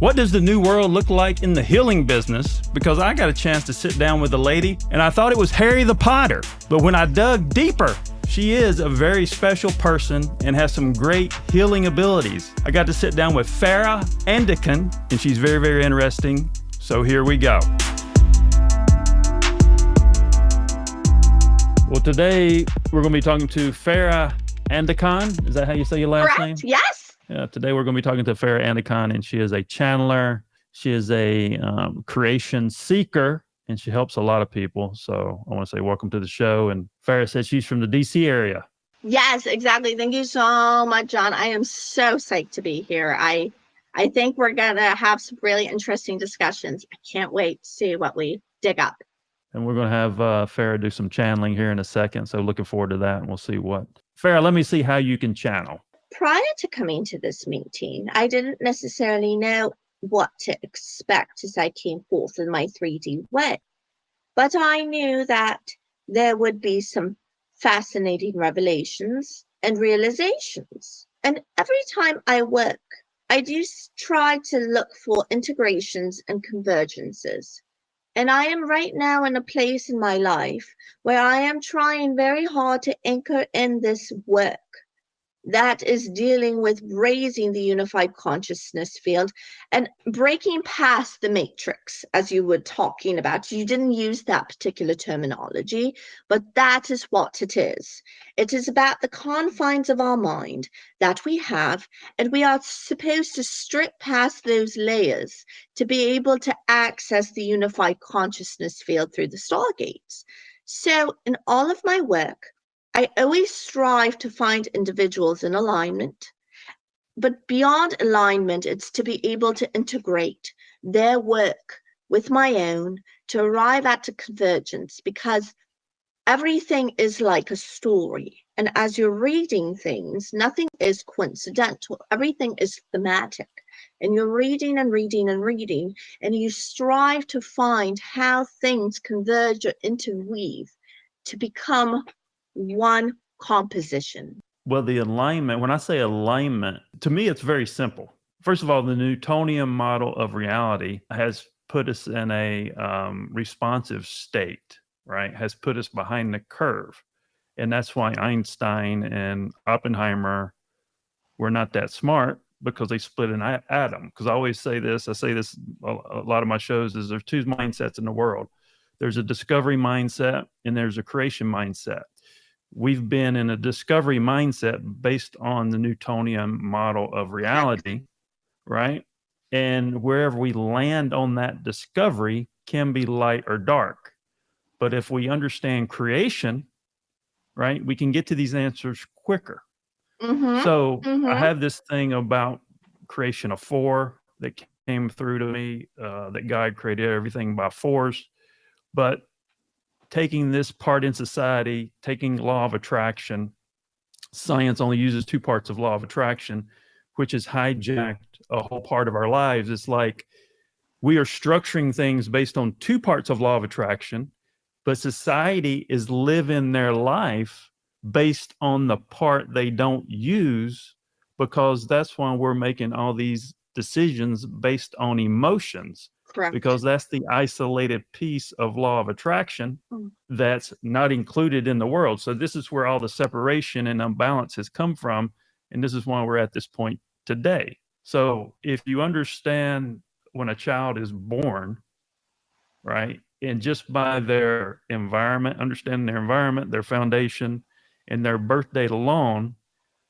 What does the new world look like in the healing business? Because I got a chance to sit down with a lady and I thought it was Harry the Potter. But when I dug deeper, she is a very special person and has some great healing abilities. I got to sit down with Farrah Andican, and she's very, very interesting. So here we go. Well, today we're going to be talking to Farrah Andican. Is that how you say your last name? Correct. Yes. Yeah. Today we're going to be talking to Farrah Andican, and she is a channeler. She is a creation seeker, and she helps a lot of people. So I want to say welcome to the show. And Farrah said she's from the DC area. Yes, exactly. Thank you so much, John. I am so psyched to be here. I think we're going to have some really interesting discussions. I can't wait to see what we dig up. And we're going to have Farrah do some channeling here in a second. So looking forward to that, and we'll see what. Farrah, let me see how you can channel. Prior to coming to this meeting, I didn't necessarily know what to expect as I came forth in my 3D way. But I knew that there would be some fascinating revelations and realizations. And every time I work, I do try to look for integrations and convergences. And I am right now in a place in my life where I am trying very hard to anchor in this work that is dealing with raising the unified consciousness field and breaking past the matrix, as you were talking about. You didn't use that particular terminology, but that is what it is. It is about the confines of our mind that we have, and we are supposed to strip past those layers to be able to access the unified consciousness field through the stargates. So in all of my work, I always strive to find individuals in alignment, but beyond alignment, it's to be able to integrate their work with my own to arrive at a convergence, because everything is like a story. And as you're reading things, nothing is coincidental. Everything is thematic. And you're reading and reading and reading, and you strive to find how things converge or interweave to become one composition. Well, the alignment, when I say alignment, to me, it's very simple. First of all, the Newtonian model of reality has put us in a responsive state, right? Has put us behind the curve. And that's why Einstein and Oppenheimer were not that smart, because they split an atom. Because I always say this, I say this a lot of my shows, is there's two mindsets in the world. There's a discovery mindset and there's a creation mindset. We've been in a discovery mindset based on the Newtonian model of reality, right? And wherever we land on that discovery can be light or dark. But if we understand creation, right, we can get to these answers quicker. So I have this thing about creation of four that came through to me, that God created everything by force. But taking this part in society, taking law of attraction, science only uses two parts of law of attraction, which has hijacked a whole part of our lives. It's like we are structuring things based on two parts of law of attraction, but society is living their life based on the part they don't use, because that's why we're making all these decisions based on emotions. Correct. Because that's the isolated piece of law of attraction that's not included in the world. So this is where all the separation and imbalance has come from. And this is why we're at this point today. So if you understand when a child is born, right, and just by their environment, understanding their environment, their foundation, and their birth date alone,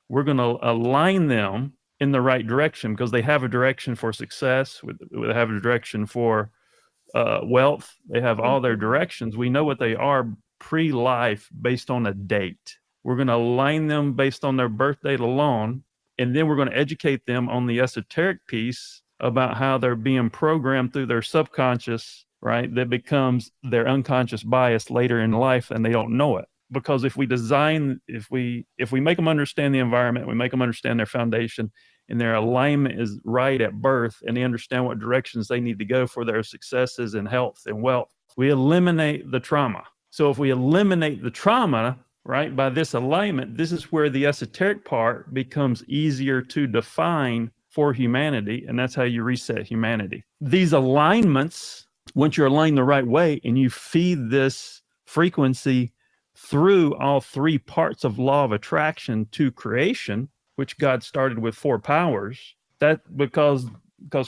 we're going to align them in the right direction, because they have a direction for success, they have a direction for wealth, they have all their directions. We know what they are pre-life based on a date. We're going to align them based on their birth date alone, and then we're going to educate them on the esoteric piece about how they're being programmed through their subconscious, right? That becomes their unconscious bias later in life, and they don't know it. Because if we make them understand the environment, we make them understand their foundation, and their alignment is right at birth, and they understand what directions they need to go for their successes and health and wealth, we eliminate the trauma. So if we eliminate the trauma, right, by this alignment, this is where the esoteric part becomes easier to define for humanity, and that's how you reset humanity. These alignments, once you're aligned the right way and you feed this frequency through all three parts of law of attraction to creation, which God started with 4 powers, that because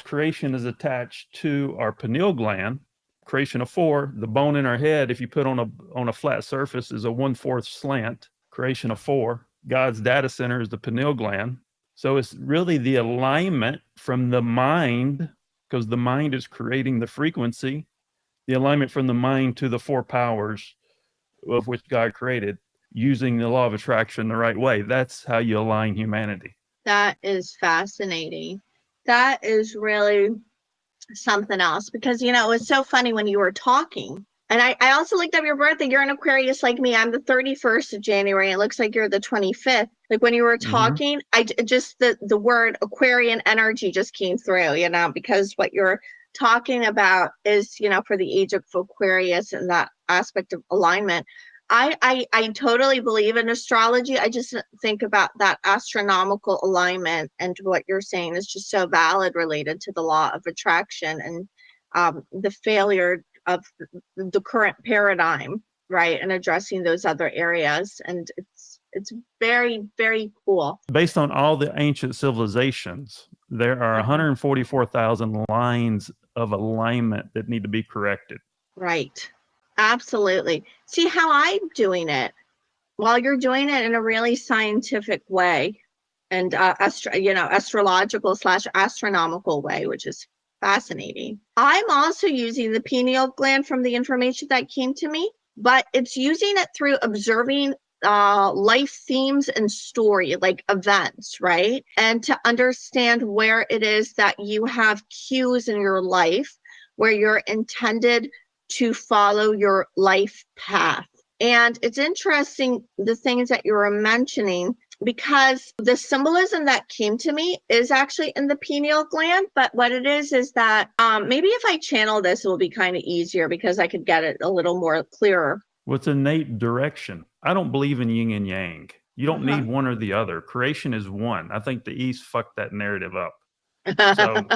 creation is attached to our pineal gland, creation of 4, the bone in our head, if you put on a flat surface, is a 1/4 slant, creation of 4. God's data center is the pineal gland. So it's really the alignment from the mind, because the mind is creating the frequency, the alignment from the mind to the 4 powers of which God created, using the law of attraction the right way. That's how you align humanity. That is fascinating. That is really something else, because, you know, it was so funny when you were talking. And I also looked up your birthday. You're an Aquarius like me. I'm the 31st of January. It looks like you're the 25th. Like when you were talking, I just, the word Aquarian energy just came through, you know, because what you're talking about is, you know, for the age of Aquarius and that aspect of alignment. I totally believe in astrology. I just think about that astronomical alignment, and what you're saying is just so valid related to the law of attraction and the failure of the current paradigm, right? And addressing those other areas. And it's very, very cool. Based on all the ancient civilizations, there are 144,000 lines of alignment that need to be corrected. Right. Absolutely. See how I'm doing it? Well, you're doing it in a really scientific way, and astrological / astronomical way, which is fascinating. I'm also using the pineal gland from the information that came to me, but it's using it through observing life themes and story, like events, right? And to understand where it is that you have cues in your life where you're intended to follow your life path. And it's interesting, the things that you were mentioning, because the symbolism that came to me is actually in the pineal gland. But what it is that maybe if I channel this, it will be kind of easier, because I could get it a little more clearer. What's innate direction? I don't believe in yin and yang. You don't need one or the other. Creation is one. I think the East fucked that narrative up. So,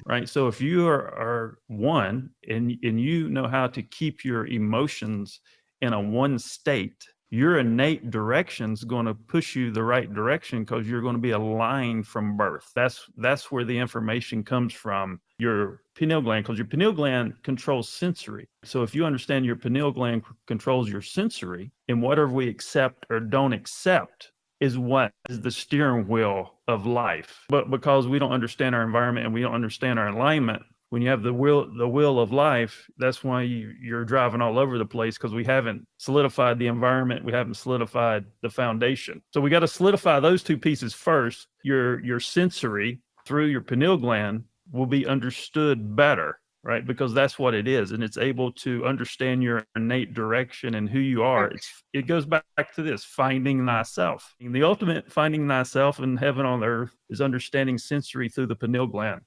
right. So if you are one and you know how to keep your emotions in a one state, your innate direction is going to push you the right direction, because you're going to be aligned from birth. That's where the information comes from, your pineal gland, because your pineal gland controls sensory. So if you understand your pineal gland controls your sensory, and whatever we accept or don't accept is what is the steering wheel of life. But because we don't understand our environment and we don't understand our alignment, when you have the wheel of life, that's why you're driving all over the place, because we haven't solidified the environment. We haven't solidified the foundation. So we got to solidify those two pieces first. Your sensory through your pineal gland will be understood better, right? Because that's what it is. And it's able to understand your innate direction and who you are. It goes back to this, finding thyself. And the ultimate finding thyself in heaven on earth is understanding sensory through the pineal gland.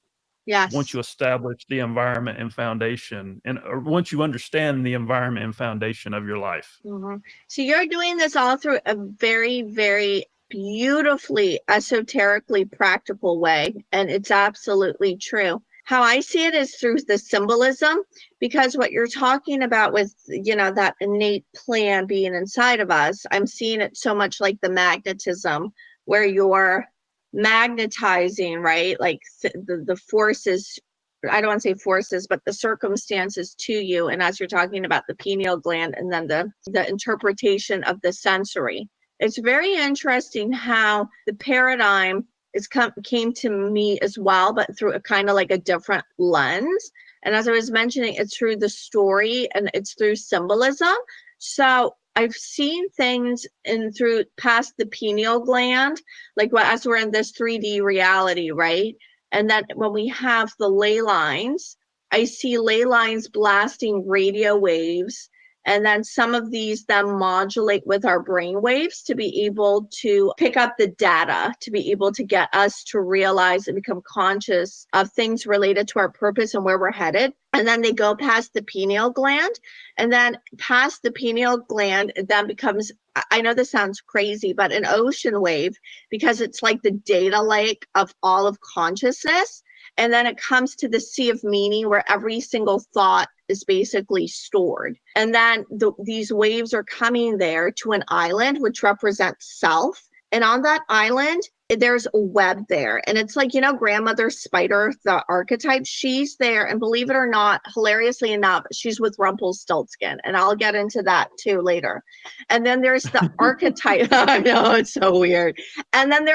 Yes. Once you establish the environment and foundation, or once you understand the environment and foundation of your life. So you're doing this all through a very, very beautifully, esoterically practical way. And it's absolutely true. How I see it is through the symbolism, because what you're talking about with, you know, that innate plan being inside of us, I'm seeing it so much like the magnetism, where you're magnetizing, right? Like the forces, I don't want to say forces, but the circumstances to you. And as you're talking about the pineal gland, and then the interpretation of the sensory, it's very interesting how the paradigm came to me as well, but through a kind of like a different lens. And as I was mentioning, it's through the story and it's through symbolism. So I've seen things through past the pineal gland, like as we're in this 3D reality, right? And then when we have the ley lines, I see ley lines blasting radio waves And then some of these then modulate with our brain waves to be able to pick up the data, to be able to get us to realize and become conscious of things related to our purpose and where we're headed. And then they go past the pineal gland, and then past the pineal gland, it then becomes, I know this sounds crazy, but an ocean wave, because it's like the data lake of all of consciousness. And then it comes to the sea of meaning, where every single thought is basically stored. And then these waves are coming there to an island, which represents self. And on that island, there's a web there. And it's like, grandmother spider, the archetype, she's there. And believe it or not, hilariously enough, she's with Rumpelstiltskin. And I'll get into that too later. And then there's the archetype. I know, it's so weird. And then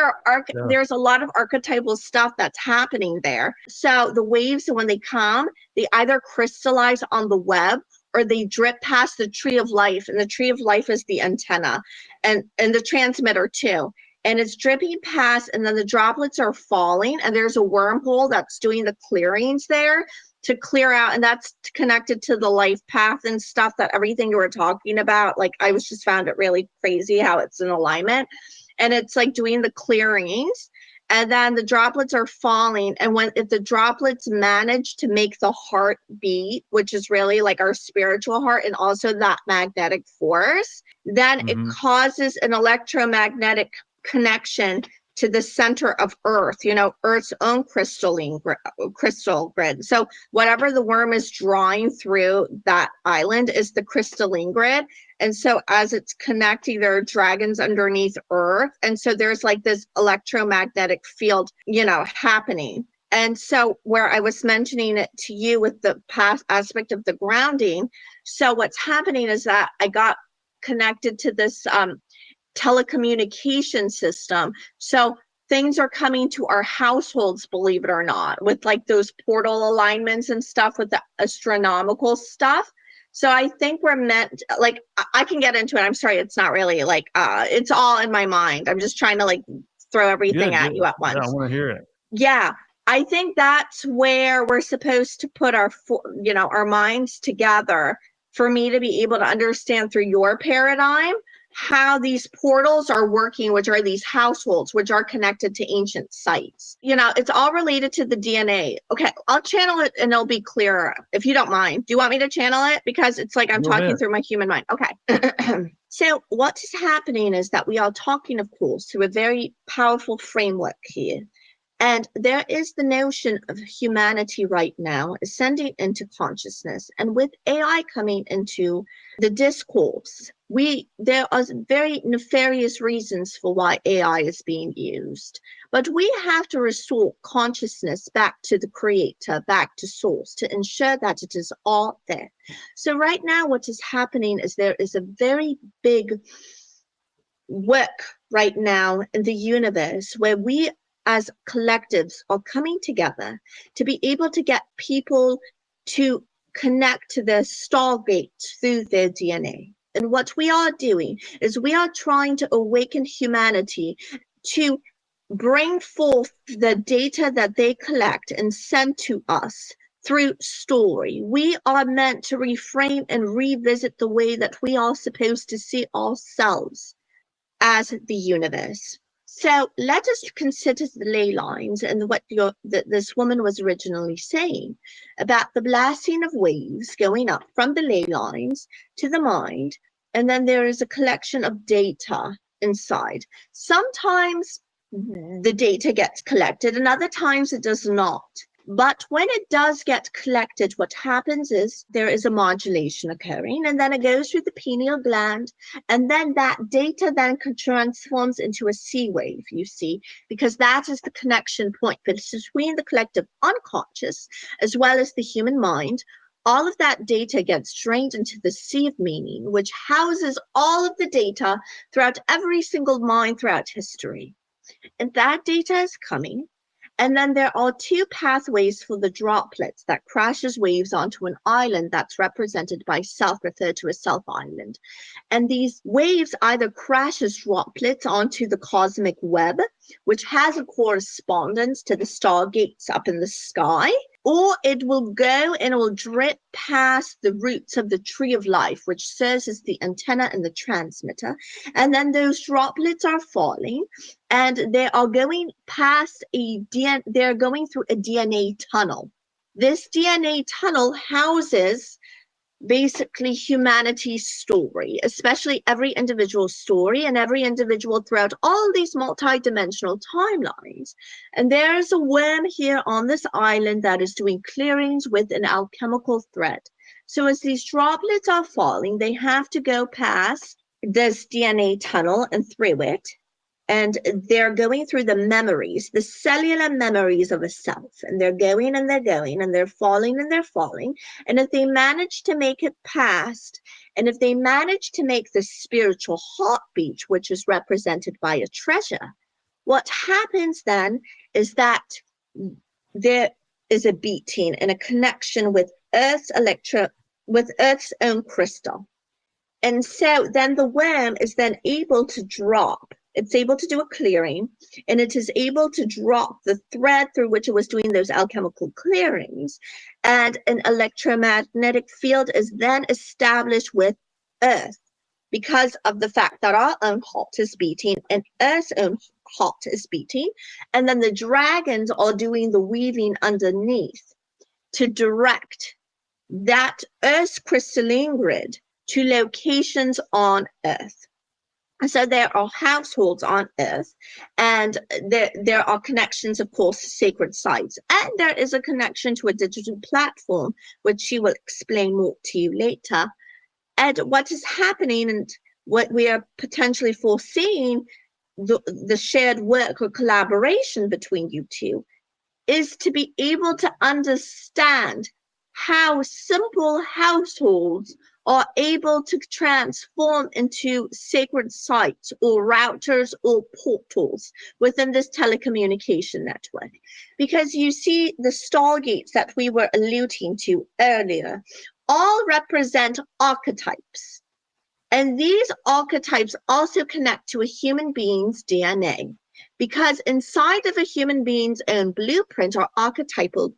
there's a lot of archetypal stuff that's happening there. So the waves, when they come, they either crystallize on the web, or they drip past the tree of life. And the tree of life is the antenna and the transmitter too. And it's dripping past, and then the droplets are falling, and there's a wormhole that's doing the clearings there to clear out. And that's connected to the life path and stuff, that everything you were talking about. Like, I was just found it really crazy how it's in alignment, and it's like doing the clearings. And then the droplets are falling. And if the droplets manage to make the heart beat, which is really like our spiritual heart, and also that magnetic force, then it causes an electromagnetic connection to the center of Earth, Earth's own crystal grid. So whatever the worm is drawing through that island is the crystalline grid. And so as it's connecting, there are dragons underneath Earth. And so there's like this electromagnetic field, happening. And so where I was mentioning it to you with the past aspect of the grounding, so what's happening is that I got connected to this telecommunication system. So things are coming to our households, believe it or not, with like those portal alignments and stuff, with the astronomical stuff. So I think we're meant, like, I can get into it. I'm sorry, it's not really like, it's all in my mind. I'm just trying to like throw everything at you at once. Yeah, I want to hear it. Yeah, I think that's where we're supposed to put our minds together, for me to be able to understand through your paradigm how these portals are working, which are these households, which are connected to ancient sites. It's all related to the DNA. Okay, I'll channel it and it'll be clearer, if you don't mind. Do you want me to channel it? Because it's like I'm talking through my human mind. Okay. So what is happening is that we are talking, of course, through a very powerful framework here. And there is the notion of humanity right now ascending into consciousness. And with AI coming into the discourse, there are very nefarious reasons for why AI is being used. But we have to restore consciousness back to the creator, back to source, to ensure that it is all there. So right now, what is happening is there is a very big work right now in the universe where we as collectives are coming together to be able to get people to connect to the Stargate through their DNA. And what we are doing is we are trying to awaken humanity to bring forth the data that they collect and send to us through story. We are meant to reframe and revisit the way that we are supposed to see ourselves as the universe. So let us consider the ley lines and what this woman was originally saying about the blasting of waves going up from the ley lines to the mind. And then there is a collection of data inside. Sometimes the data gets collected and other times it does not. But when it does get collected, what happens is there is a modulation occurring, and then it goes through the pineal gland, and then that data then transforms into a C wave, you see, because that is the connection point between the collective unconscious as well as the human mind. All of that data gets drained into the sea of meaning, which houses all of the data throughout every single mind throughout history. And that data is coming. And then there are two pathways for the droplets that crashes waves onto an island that's represented by self, referred to as self island. And these waves either crashes droplets onto the cosmic web, which has a correspondence to the stargates up in the sky, or it will go and it will drip past the roots of the tree of life, which serves as the antenna and the transmitter. And then those droplets are falling and they are going past they're going through a DNA tunnel. This DNA tunnel houses basically humanity's story, especially every individual story and every individual throughout all these multi-dimensional timelines. And there's a worm here on this island that is doing clearings with an alchemical thread. So as these droplets are falling, they have to go past this DNA tunnel and through it. And they're going through the memories, the cellular memories of a self. And they're going and they're going and they're falling and they're falling. And if they manage to make it past, and if they manage to make the spiritual heartbeat, which is represented by a treasure, what happens then is that there is a beating and a connection with Earth's own crystal. And so then the worm is then able to drop. It's able to do a clearing, and it is able to drop the thread through which it was doing those alchemical clearings, and an electromagnetic field is then established with Earth because of the fact that our own heart is beating and Earth's own heart is beating, and then the dragons are doing the weaving underneath to direct that Earth's crystalline grid to locations on Earth. So there are households on Earth, and there are connections, of course, to sacred sites. And there is a connection to a digital platform, which she will explain more to you later. And what is happening and what we are potentially foreseeing, the shared work or collaboration between you two, is to be able to understand how simple households are able to transform into sacred sites or routers or portals within this telecommunication network. Because you see, the Stargates that we were alluding to earlier all represent archetypes. And these archetypes also connect to a human being's DNA, because inside of a human being's own blueprint are archetypes.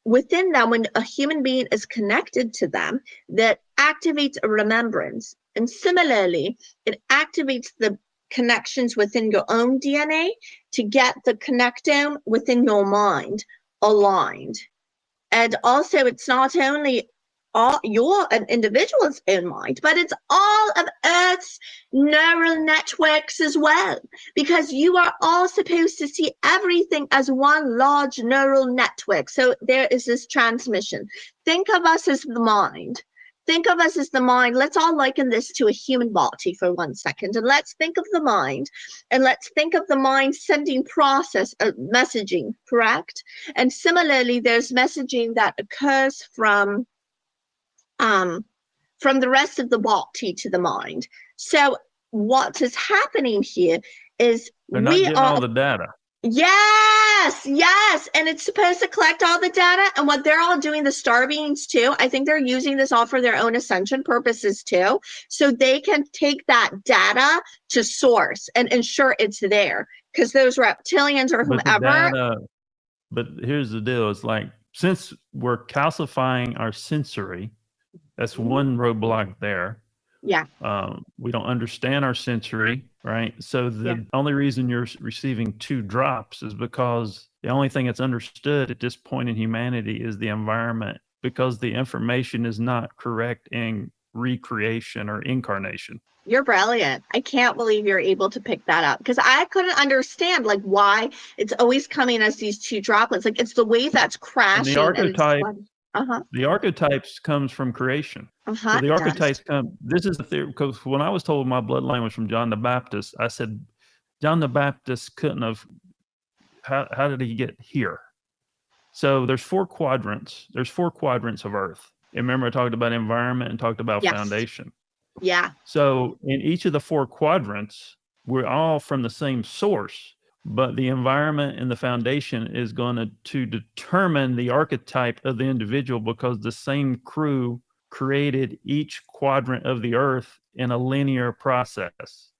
Within them, when a human being is connected to them, that activates a remembrance. And similarly, it activates the connections within your own DNA to get the connectome within your mind aligned. And also, it's not only an individual's own mind, but it's all of Earth's neural networks as well, because you are all supposed to see everything as one large neural network. So there is this transmission. Think of us as the mind. Think of us as the mind. Let's all liken this to a human body for 1 second. And let's think of the mind. And let's think of the mind sending messaging, correct? And similarly, there's messaging that occurs from the rest of the body to the mind. So what is happening here is they're not getting all the data. Yes. And it's supposed to collect all the data. And what they're all doing, the star beings too, I think they're using this all for their own ascension purposes too. So they can take that data to source and ensure it's there. Because those reptilians or whomever. But here's the deal. It's like, since we're calcifying our sensory, that's one roadblock there. Yeah. We don't understand our sensory, right? So the only reason you're receiving 2 drops is because the only thing that's understood at this point in humanity is the environment, because the information is not correct in recreation or incarnation. You're brilliant. I can't believe you're able to pick that up, because I couldn't understand why it's always coming as these 2 droplets. Like, it's the way that's crashing. The archetypes comes from creation. So the archetypes come. This is the theory, because when I was told my bloodline was from John the Baptist, I said, John the Baptist couldn't have. How did he get here? So there's 4 quadrants. There's 4 quadrants of Earth. And remember, I talked about environment and talked about foundation. Yeah. So in each of the 4 quadrants, we're all from the same source. But the environment and the foundation is going to determine the archetype of the individual, because the same crew created each quadrant of the Earth in a linear process.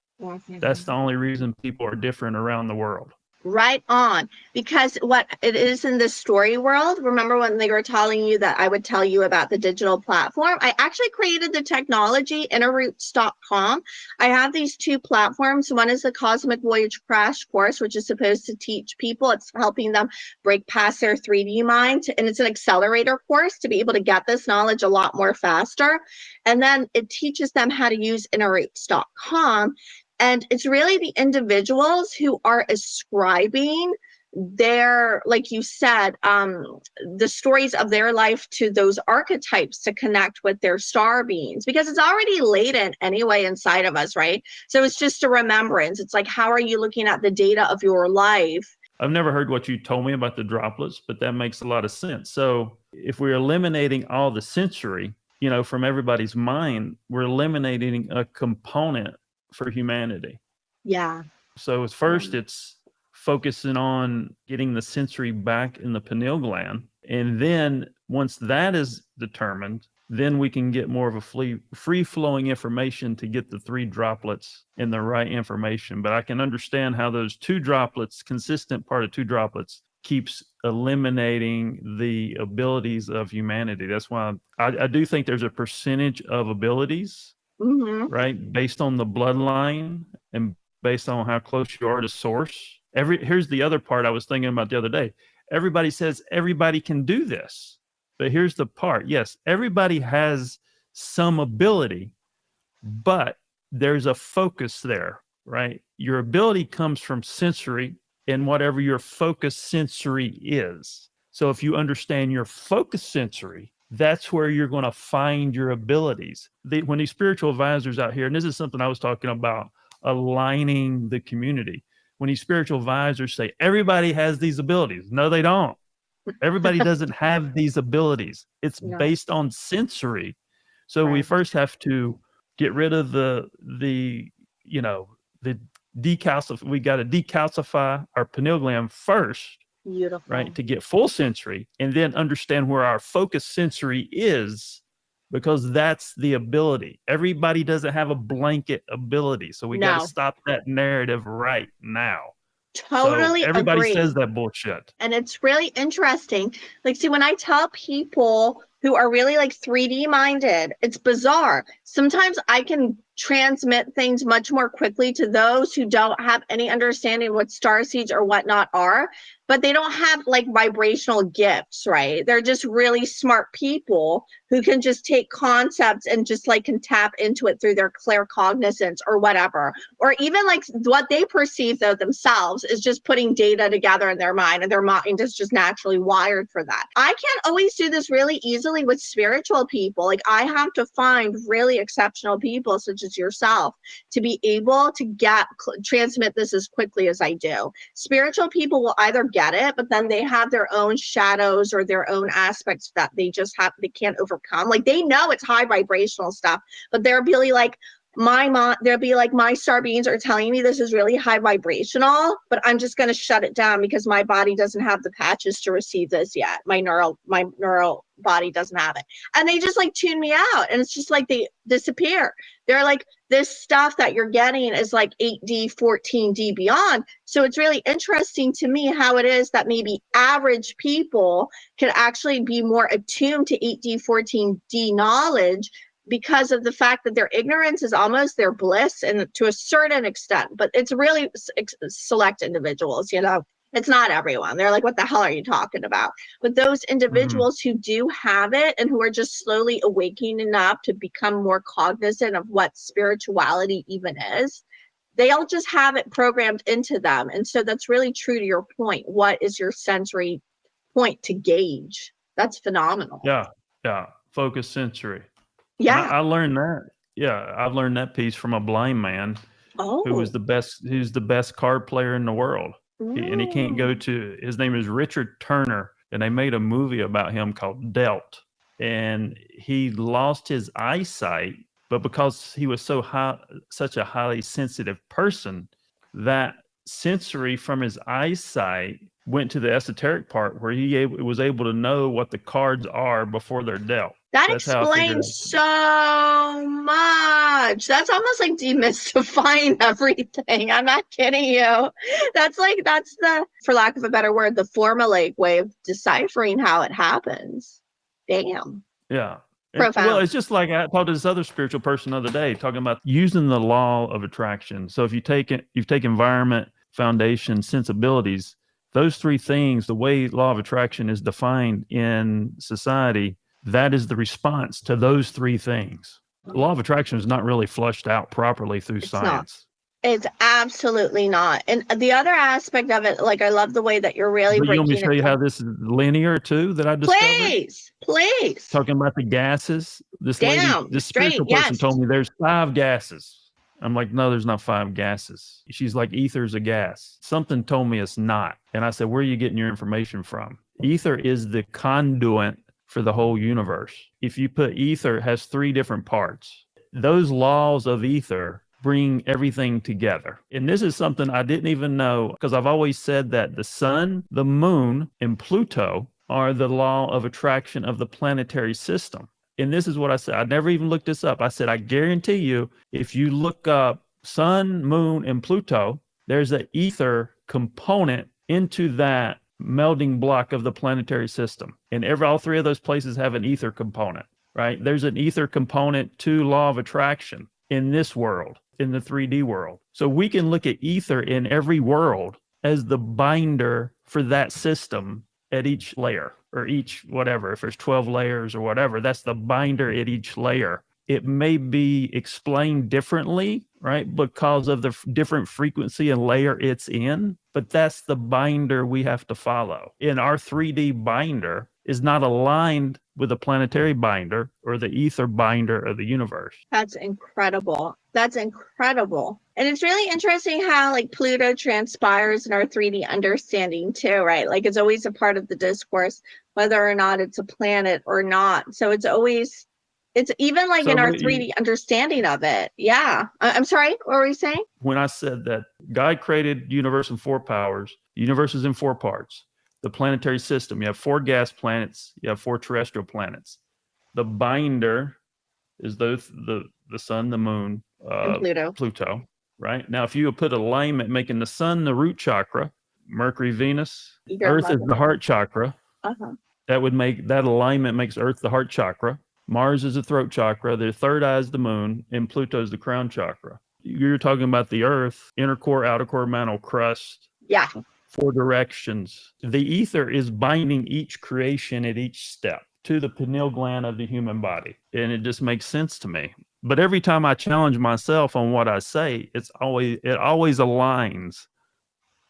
That's the only reason people are different around the world. Right on. Because what it is in the story world, remember when they were telling you that I would tell you about the digital platform? I actually created the technology, innerroots.com. I have these two platforms. One is the Cosmic Voyage Crash Course, which is supposed to teach people. It's helping them break past their 3D mind. And it's an accelerator course to be able to get this knowledge a lot more faster. And then it teaches them how to use innerroots.com. And it's really the individuals who are ascribing their, like you said, the stories of their life to those archetypes to connect with their star beings, because it's already latent anyway inside of us, right? So it's just a remembrance. It's like, how are you looking at the data of your life? I've never heard what you told me about the droplets, but that makes a lot of sense. So if we're eliminating all the sensory, from everybody's mind, we're eliminating a component for humanity. Yeah. So it's focusing on getting the sensory back in the pineal gland. And then once that is determined, then we can get more of a free-flowing information to get the 3 droplets in the right information. But I can understand how those 2 droplets, consistent part of 2 droplets, keeps eliminating the abilities of humanity. That's why I do think there's a percentage of abilities, right, based on the bloodline and based on how close you are to source. Here's the other part I was thinking about the other day. Everybody says everybody can do this, but here's the part. Yes, everybody has some ability, but there's a focus there, right? Your ability comes from sensory and whatever your focus sensory is. So if you understand your focus sensory, that's where you're going to find your abilities. When these spiritual advisors out here, and this is something I was talking about, aligning the community. When these spiritual advisors say, everybody has these abilities. No, they don't. Everybody doesn't have these abilities. It's based on sensory. So we first have to get rid of the decalcify. We got to decalcify our pineal gland first. Beautiful. Right, to get full sensory, and then understand where our focus sensory is, because that's the ability. Everybody doesn't have a blanket ability, so we got to stop that narrative right now. Totally so everybody agree. Says that bullshit, and it's really interesting. Like, see, when I tell people who are really like 3D minded, it's bizarre. Sometimes I can transmit things much more quickly to those who don't have any understanding what starseeds or whatnot are, but they don't have like vibrational gifts, right? They're just really smart people who can just take concepts and just like can tap into it through their claircognizance or whatever. Or even like what they perceive though themselves is just putting data together in their mind, and their mind is just naturally wired for that. I can't always do this really easily with spiritual people. Like, I have to find really exceptional people such as yourself to be able to transmit this as quickly as I do. Spiritual people will either get it, but then they have their own shadows or their own aspects that they can't overcome. Like, they know it's high vibrational stuff, but they'll be like, my star beings are telling me this is really high vibrational, but I'm just going to shut it down because my body doesn't have the patches to receive this yet. My neural body doesn't have it. And they just like tune me out, and it's just like they disappear. They're like, this stuff that you're getting is like 8D, 14D beyond. So it's really interesting to me how it is that maybe average people can actually be more attuned to 8D, 14D knowledge, because of the fact that their ignorance is almost their bliss, and to a certain extent, but it's really select individuals, it's not everyone. They're like, what the hell are you talking about? But those individuals who do have it and who are just slowly awakening enough to become more cognizant of what spirituality even is, they'll just have it programmed into them. And so that's really true to your point. What is your sensory point to gauge? That's phenomenal. Yeah. Focus sensory. Yeah. I learned that. Yeah, I've learned that piece from a blind man who's the best card player in the world. And he can't go to, his name is Richard Turner, and they made a movie about him called Dealt. And he lost his eyesight, but because he was such a highly sensitive person, that sensory from his eyesight went to the esoteric part where he was able to know what the cards are before they're dealt. That That's how I figured it explains so much. That's almost like demystifying everything. I'm not kidding you. That's the, for lack of a better word, the formulaic way of deciphering how it happens. Damn. Yeah. Profound. Well, it's just like I talked to this other spiritual person the other day talking about using the law of attraction. So if you take environment, foundation, sensibilities, those three things, the way law of attraction is defined in society, that is the response to those three things. The law of attraction is not really flushed out properly through science. It's absolutely not. And the other aspect of it, like I love the way that you're really But you want me breaking to show it you down. how this is linear too that I discovered? Please. Talking about the gases. This Down, this straight, spiritual person yes. told me there's 5 gases. I'm like, no, there's not 5 gases. She's like, ether's a gas. Something told me it's not. And I said, where are you getting your information from? Ether is the conduit for the whole universe. If you put ether, it has 3 different parts. Those laws of ether bring everything together. And this is something I didn't even know, because I've always said that the sun, the moon, and Pluto are the law of attraction of the planetary system. And this is what I said. I never even looked this up. I said, I guarantee you, if you look up sun, moon, and Pluto, there's an ether component into that melding block of the planetary system. And all 3 of those places have an ether component, right? There's an ether component to law of attraction in this world, in the 3D world. So we can look at ether in every world as the binder for that system at each layer, or each whatever. If there's 12 layers or whatever, that's the binder at each layer. It may be explained differently, right, because of the different frequency and layer it's in, but that's the binder we have to follow. And our 3D binder is not aligned with the planetary binder or the ether binder of the universe. That's incredible. That's incredible. And it's really interesting how like Pluto transpires in our 3D understanding too, right? Like it's always a part of the discourse, whether or not it's a planet or not. So it's even like in our 3D understanding of it. Yeah. I'm sorry, what were you saying? When I said that God created universe in 4 powers, the universe is in 4 parts. The planetary system, you have 4 gas planets, you have 4 terrestrial planets. The binder is the sun, the moon, and Pluto, right? Now, if you put alignment making the sun the root chakra, Mercury, Venus, Earth is the heart chakra. That would make that alignment makes Earth the heart chakra. Mars is the throat chakra. The third eye is the moon, and Pluto is the crown chakra. You're talking about the Earth, inner core, outer core, mantle, crust. Yeah. 4 directions. The ether is binding each creation at each step to the pineal gland of the human body. And it just makes sense to me. But every time I challenge myself on what I say, it always aligns.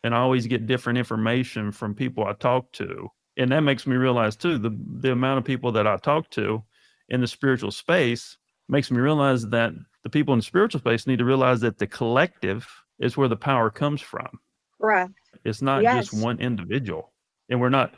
And I always get different information from people I talk to. And that makes me realize too, the amount of people that I talk to in the spiritual space makes me realize that the people in the spiritual space need to realize that the collective is where the power comes from. Correct. It's not just one individual. And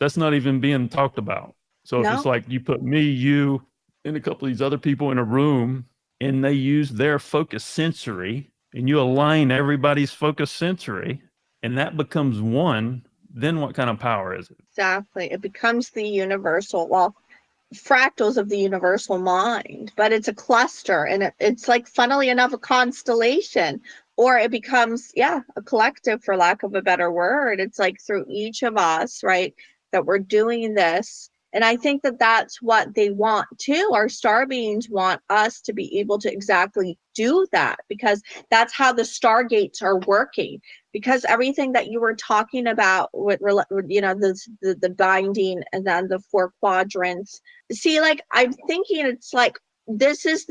that's not even being talked about. So if it's like you put me, you, and a couple of these other people in a room, and they use their focus sensory, and you align everybody's focus sensory, and that becomes one, then what kind of power is it? Exactly. It becomes the universal, fractals of the universal mind, but it's a cluster, and it's like, funnily enough, a constellation. Or it becomes, a collective, for lack of a better word. It's like through each of us, right, that we're doing this. And I think that that's what they want too. Our star beings want us to be able to exactly do that, because that's how the stargates are working. Because everything that you were talking about with, the binding and then the 4 quadrants. See, like, I'm thinking it's like, this is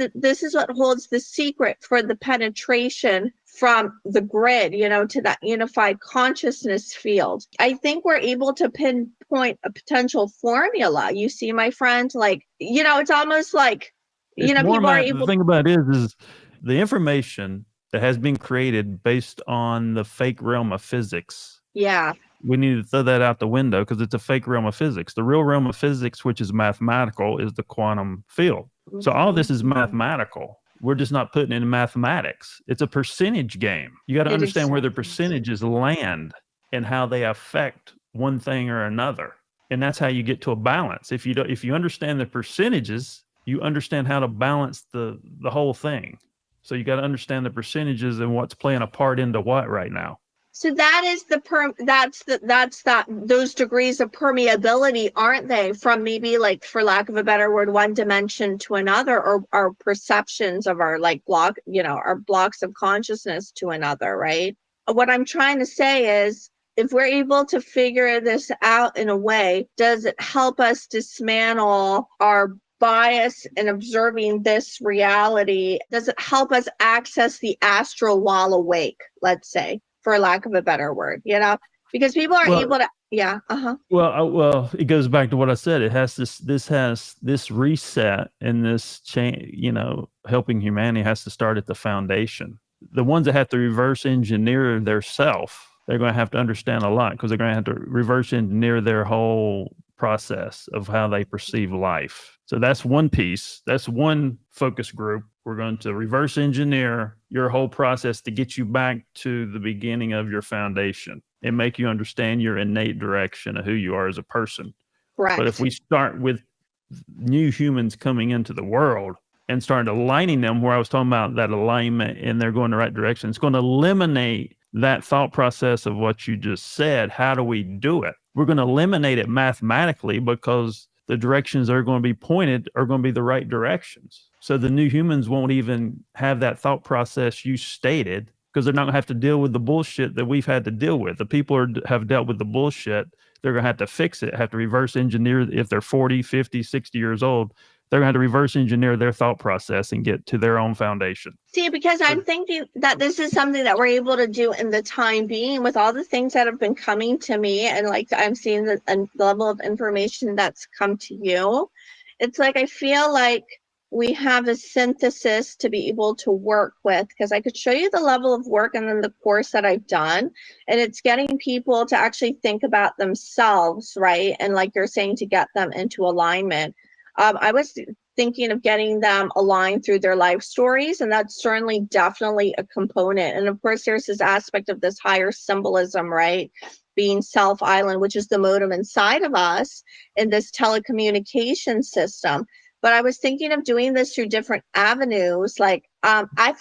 what holds the secret for the penetration from the grid, to that unified consciousness field. I think we're able to pinpoint a potential formula. You see, my friend, like, it's almost like, people are able. The thing about it is the information that has been created based on the fake realm of physics. Yeah. We need to throw that out the window because it's a fake realm of physics. The real realm of physics, which is mathematical, is the quantum field. So all this is mathematical. We're just not putting it in mathematics. It's a percentage game. You got to understand where the percentages land and how they affect one thing or another. And that's how you get to a balance. If you understand the percentages, you understand how to balance the whole thing. So you got to understand the percentages and what's playing a part into what right now. So that is those degrees of permeability, aren't they? From maybe, like, for lack of a better word, one dimension to another, or our perceptions of our our blocks of consciousness to another, right? What I'm trying to say is, if we're able to figure this out in a way, does it help us dismantle our bias in observing this reality? Does it help us access the astral while awake, let's say, for lack of a better word, because people are able to, Well, it goes back to what I said. It has this reset, and this change, helping humanity has to start at the foundation. The ones that have to reverse engineer their self, they're going to have to understand a lot, because they're going to have to reverse engineer their whole process of how they perceive life. So that's one piece. That's one focus group. We're going to reverse engineer your whole process to get you back to the beginning of your foundation and make you understand your innate direction of who you are as a person. Correct. But if we start with new humans coming into the world and start aligning them, where I was talking about that alignment and they're going the right direction, it's going to eliminate that thought process of what you just said. How do we do it? We're going to eliminate it mathematically, because the directions that are going to be pointed are going to be the right directions. So the new humans won't even have that thought process you stated, because they're not going to have to deal with the bullshit that we've had to deal with. The people have dealt with the bullshit. They're going to have to fix it, have to reverse engineer. If they're 40, 50, 60 years old, they're going to have to reverse engineer their thought process and get to their own foundation. See, because I'm thinking that this is something that we're able to do in the time being, with all the things that have been coming to me, and like I'm seeing the level of information that's come to you. It's like I feel like we have a synthesis to be able to work with, because I could show you the level of work and then the course that I've done, and it's getting people to actually think about themselves, right? And like you're saying, to get them into alignment. I was thinking of getting them aligned through their life stories, and that's certainly definitely a component. And of course, there's this aspect of this higher symbolism, right? Being self-island, which is the modem inside of us in this telecommunication system. But I was thinking of doing this through different avenues. Like,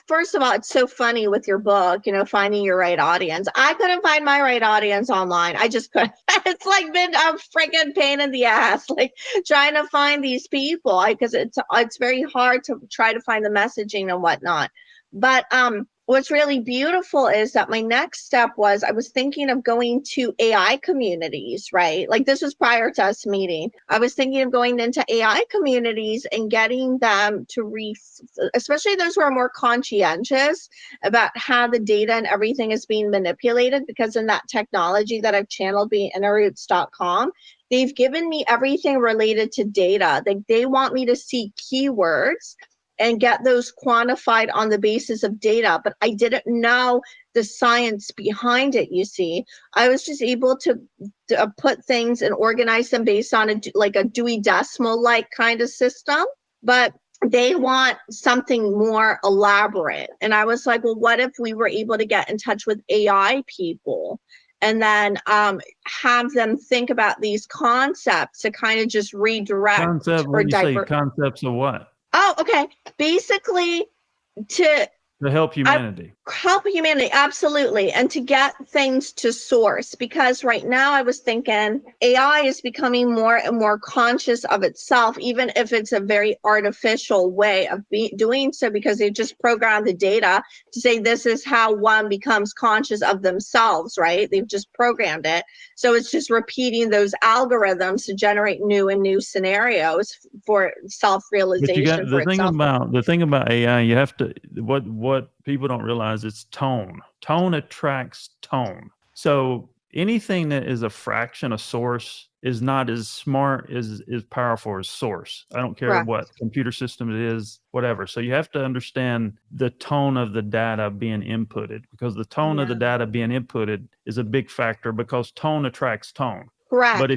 first of all, it's so funny with your book, finding your right audience. I couldn't find my right audience online. I just couldn't. It's like been a freaking pain in the ass, like trying to find these people, because it's very hard to try to find the messaging and whatnot. But what's really beautiful is that my next step was, I was thinking of going to AI communities, right? Like, this was prior to us meeting. I was thinking of going into AI communities and getting them to especially those who are more conscientious about how the data and everything is being manipulated, because in that technology that I've channeled, being innerroots.com, they've given me everything related to data. They want me to see keywords and get those quantified on the basis of data. But I didn't know the science behind it, you see. I was just able to put things and organize them based on a Dewey Decimal-like kind of system. But they want something more elaborate. And I was like, well, what if we were able to get in touch with AI people, and then have them think about these concepts to kind of just redirect or divert. Concepts of what? Oh, okay. Basically, to help humanity. Help humanity, absolutely. And to get things to source, because right now I was thinking AI is becoming more and more conscious of itself, even if it's a very artificial way of doing so, because they just programmed the data to say this is how one becomes conscious of themselves, right? They've just programmed it. So it's just repeating those algorithms to generate new scenarios for self-realization. The thing about AI, you have to, what people don't realize, it's tone. Tone attracts tone. So anything that is a fraction of source is not as smart, as powerful as source. I don't care what computer system it is, whatever. So you have to understand the tone of the data being inputted, because the tone of the data being inputted is a big factor, because tone attracts tone. Correct. But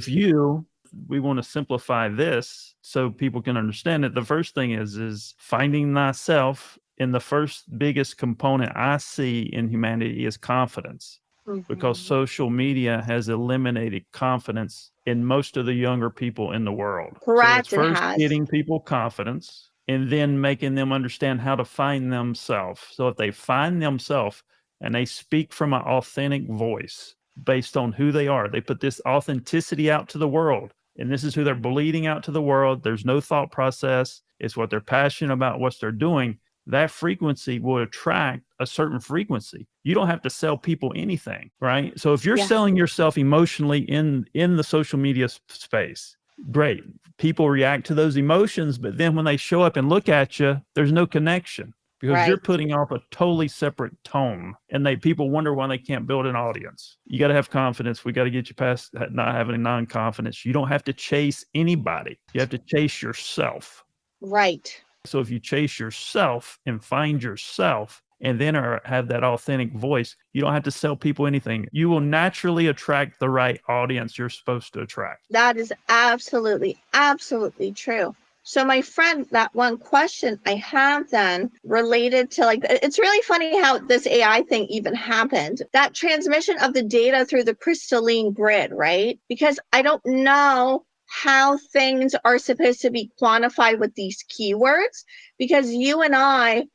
we want to simplify this so people can understand it. The first thing is finding thyself. And the first biggest component I see in humanity is confidence. because social media has eliminated confidence in most of the younger people in the world. Correct. So it's first getting people confidence and then making them understand how to find themselves. So if they find themselves and they speak from an authentic voice based on who they are, they put this authenticity out to the world. And this is who they're bleeding out to the world. There's no thought process. It's what they're passionate about, what they're doing. That frequency will attract a certain frequency. You don't have to sell people anything, right? So if you're selling yourself emotionally in the social media space, great. People react to those emotions, but then when they show up and look at you, there's no connection because you're putting off a totally separate tone. And people wonder why they can't build an audience. You got to have confidence. We got to get you past not having non-confidence. You don't have to chase anybody. You have to chase yourself. Right. So if you chase yourself and find yourself and then have that authentic voice, you don't have to sell people anything. You will naturally attract the right audience you're supposed to attract. That is absolutely, absolutely true. So my friend, that one question I have then related to it's really funny how this AI thing even happened. That transmission of the data through the crystalline grid, right? Because I don't know how things are supposed to be quantified with these keywords, because you and I,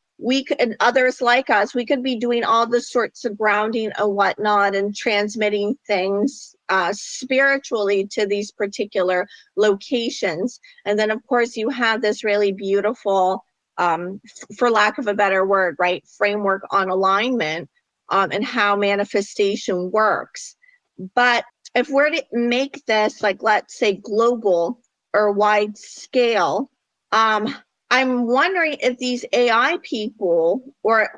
and others like us, we could be doing all the sorts of grounding and whatnot and transmitting things spiritually to these particular locations. And then, of course, you have this really beautiful, for lack of a better word, right, framework on alignment and how manifestation works. But if we're to make this, let's say, global or wide scale, I'm wondering if these AI people,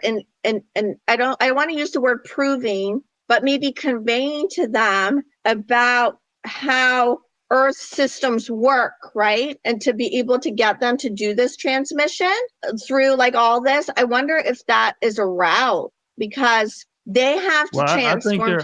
and I don't want to use the word proving, but maybe conveying to them about how Earth systems work, right? And to be able to get them to do this transmission through all this, I wonder if that is a route, because they have to transform.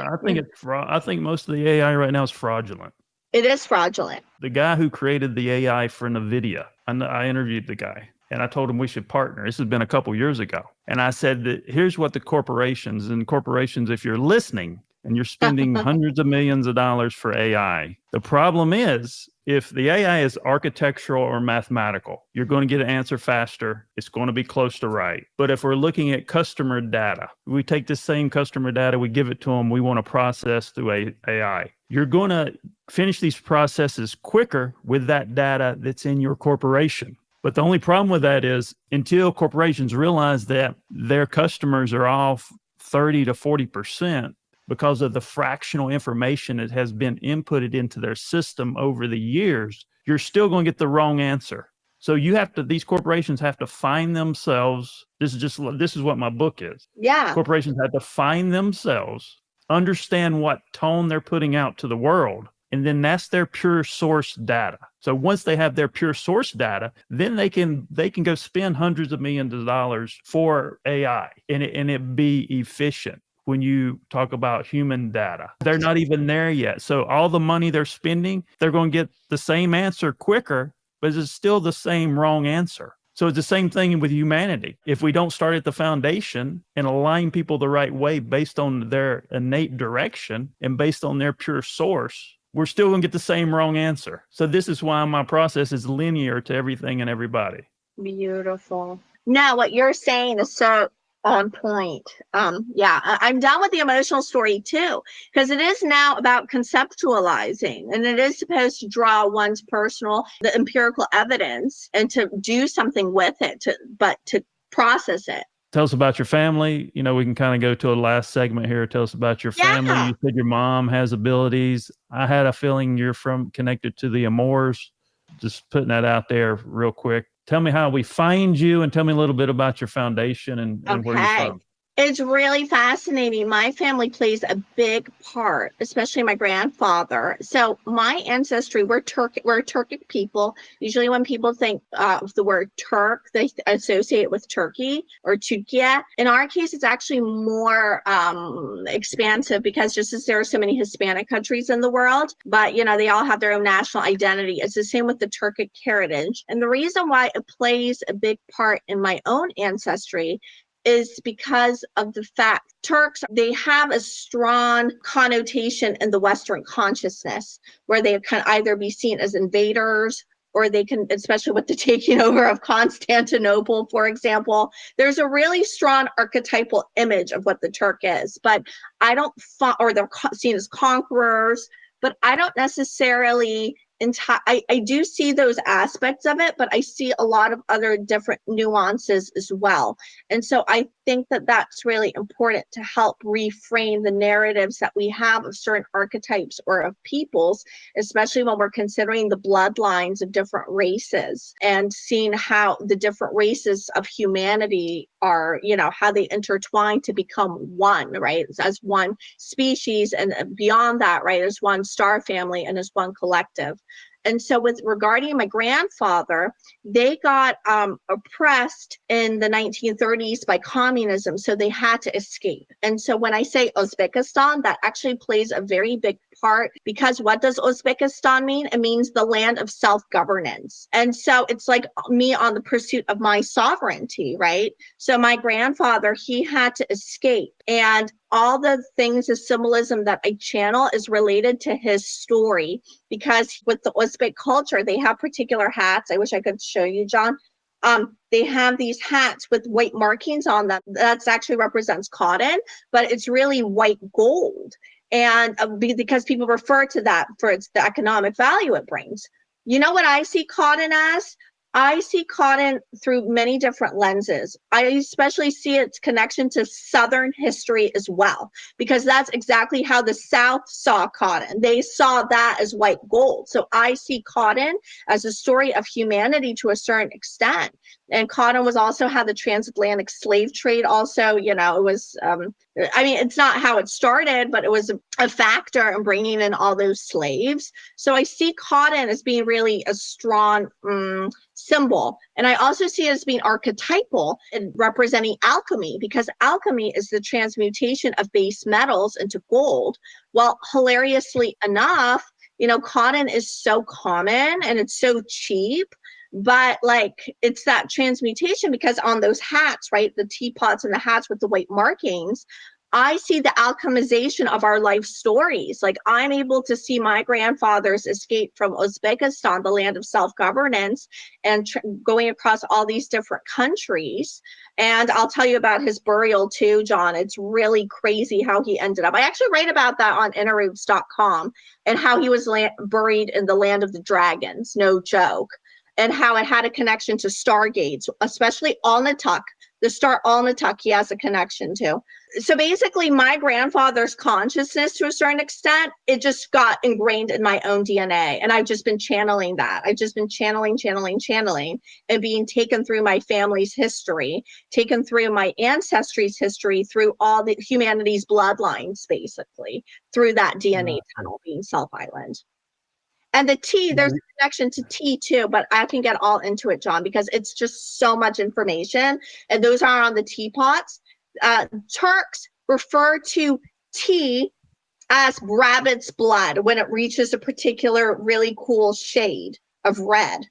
I think most of the AI right now is fraudulent. It is fraudulent. The guy who created the AI for NVIDIA, I interviewed the guy and I told him we should partner. This has been a couple years ago. And I said that here's what the corporations, if you're listening and you're spending hundreds of millions of dollars for AI, the problem is if the AI is architectural or mathematical, you're going to get an answer faster. It's going to be close to right. But if we're looking at customer data, we take the same customer data, we give it to them, we want to process through AI. You're going to finish these processes quicker with that data that's in your corporation. But the only problem with that is until corporations realize that their customers are off 30 to 40%, because of the fractional information that has been inputted into their system over the years, you're still going to get the wrong answer. So these corporations have to find themselves. This is what my book is. Yeah. Corporations have to find themselves, understand what tone they're putting out to the world, and then that's their pure source data. So once they have their pure source data, then they can go spend hundreds of millions of dollars for AI and it be efficient. When you talk about human data, they're not even there yet. So all the money they're spending, they're going to get the same answer quicker, but it's still the same wrong answer. So it's the same thing with humanity. If we don't start at the foundation and align people the right way based on their innate direction and based on their pure source, we're still going to get the same wrong answer. So this is why my process is linear to everything and everybody. Beautiful. Now, what you're saying is so on point. I'm done with the emotional story too, because it is now about conceptualizing, and it is supposed to draw one's the empirical evidence and to do something with it, to process it. Tell us about your family. We can kind of go to a last segment here. Tell us about your family. Yeah. You said your mom has abilities. I had a feeling you're connected to the Amors. Just putting that out there real quick. Tell me how we find you and tell me a little bit about your foundation and where you're from. It's really fascinating. My family plays a big part, especially my grandfather. So my ancestry, we're Turkic people. Usually when people think of the word Turk, they associate it with Turkey or Turkiye. In our case, it's actually more expansive, because just as there are so many Hispanic countries in the world, but they all have their own national identity. It's the same with the Turkic heritage. And the reason why it plays a big part in my own ancestry is because of the fact Turks, they have a strong connotation in the Western consciousness where they can either be seen as invaders, or they can, especially with the taking over of Constantinople, for example, there's a really strong archetypal image of what the Turk is. But I don't, or they're seen as conquerors, but I don't necessarily, I do see those aspects of it, but I see a lot of other different nuances as well. And so I think that that's really important to help reframe the narratives that we have of certain archetypes or of peoples, especially when we're considering the bloodlines of different races and seeing how the different races of humanity are, how they intertwine to become one, right? As one species, and beyond that, right, as one star family and as one collective. And so with regarding my grandfather, they got oppressed in the 1930s by communism, so they had to escape. And so when I say Uzbekistan, that actually plays a very big part, because what does Uzbekistan mean? It means the land of self-governance. And so it's like me on the pursuit of my sovereignty, right? So my grandfather, he had to escape, and all the things of symbolism that I channel is related to his story, because with the Uzbek culture, they have particular hats. I wish I could show you, John. They have these hats with white markings on them. That's actually represents cotton, but it's really white gold. And because people refer to that for the economic value it brings. You know what I see cotton as? I see cotton through many different lenses. I especially see its connection to Southern history as well, because that's exactly how the South saw cotton. They saw that as white gold. So I see cotton as a story of humanity to a certain extent. And cotton was also how the transatlantic slave trade also, it was, it's not how it started, but it was a factor in bringing in all those slaves. So I see cotton as being really a strong symbol. And I also see it as being archetypal and representing alchemy, because alchemy is the transmutation of base metals into gold. Well, hilariously enough, cotton is so common and it's so cheap, but it's that transmutation, because on those hats, right, the teapots and the hats with the white markings, I see the alchemization of our life stories. I'm able to see my grandfather's escape from Uzbekistan, the land of self-governance, and going across all these different countries. And I'll tell you about his burial too, John. It's really crazy how he ended up. I actually write about that on interroots.com, and how he was buried in the land of the dragons, no joke, and how it had a connection to Stargates, especially Alnitak. The star Alnitak he has a connection to. So basically, my grandfather's consciousness, to a certain extent, it just got ingrained in my own DNA. And I've just been channeling that. I've just been channeling, and being taken through my family's history, taken through my ancestry's history, through all the humanity's bloodlines, basically, through that DNA tunnel being Self Island. And the tea, there's a connection to tea too, but I can get all into it, John, because it's just so much information. And those are on the teapots. Turks refer to tea as rabbit's blood when it reaches a particular really cool shade of red.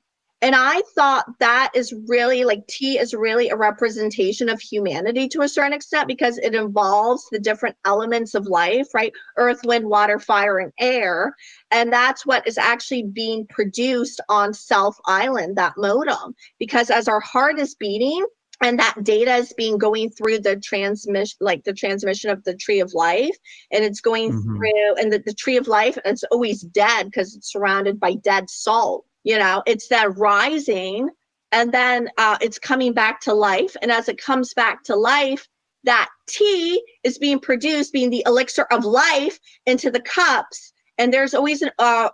And I thought that is really, tea is really a representation of humanity to a certain extent, because it involves the different elements of life, right? Earth, wind, water, fire, and air. And that's what is actually being produced on Self Island, that modem. Because as our heart is beating, and that data is being going through the transmission of the tree of life, and it's going through, and the tree of life, it's always dead because it's surrounded by dead salt. It's that rising, and then it's coming back to life. And as it comes back to life, that tea is being produced, being the elixir of life, into the cups. And there's always an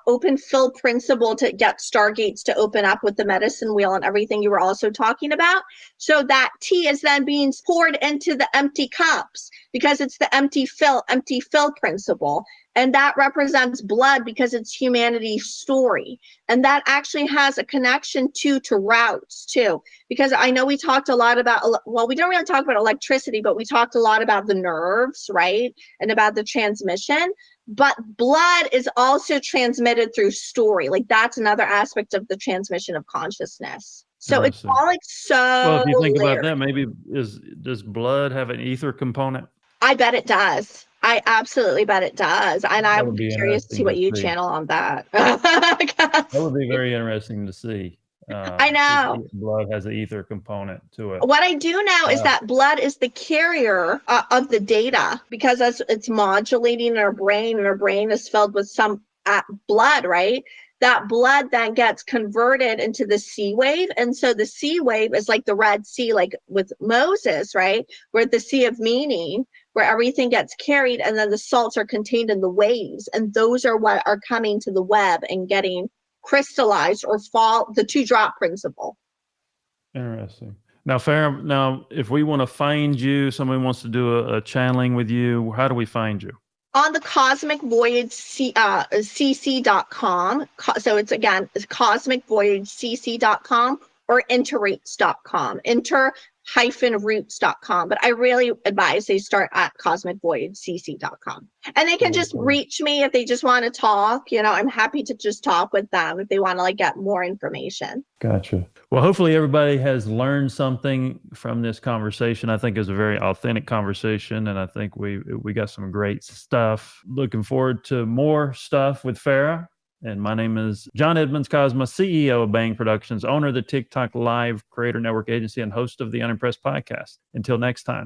open fill principle to get stargates to open up with the medicine wheel and everything you were also talking about. So that tea is then being poured into the empty cups, because it's the empty fill principle. And that represents blood, because it's humanity's story. And that actually has a connection to routes too. Because I know we talked a lot about, we don't really talk about electricity, but we talked a lot about the nerves, right? And about the transmission. But blood is also transmitted through story. That's another aspect of the transmission of consciousness. So it's Interesting. all like Well, so if you think about layered. that, maybe does blood have an ether component? I bet it does. I absolutely bet it does. And I That would would be be curious to see interesting what to you see. channel on that. That would be very interesting to see. I If know. blood has an ether component to it. What I do know is that blood is the carrier of the data, because as it's modulating in our brain, and our brain is filled with some blood, right? That blood then gets converted into the sea wave. And so the sea wave is like the Red Sea, like with Moses, right? Where the sea of meaning, where everything gets carried, and then the salts are contained in the waves. And those are what are coming to the web and getting crystallized or fall, the 2-drop principle. Interesting. Now, Farrah, now, if we want to find you, somebody wants to do a channeling with you, how do we find you? On the Cosmic Voyage cc.com. So it's cosmicvoyagecc.com or interroots.com. Inter-roots.com. But I really advise they start at cosmicvoyagecc.com. And they can just reach me if they just want to talk. I'm happy to just talk with them if they want to like get more information. Gotcha. Well, hopefully everybody has learned something from this conversation. I think it's a very authentic conversation, and I think we got some great stuff. Looking forward to more stuff with Farrah. And my name is John Edmonds Kozma, CEO of Bang Productions, owner of the TikTok Live Creator Network Agency, and host of the Unimpressed Podcast. Until next time.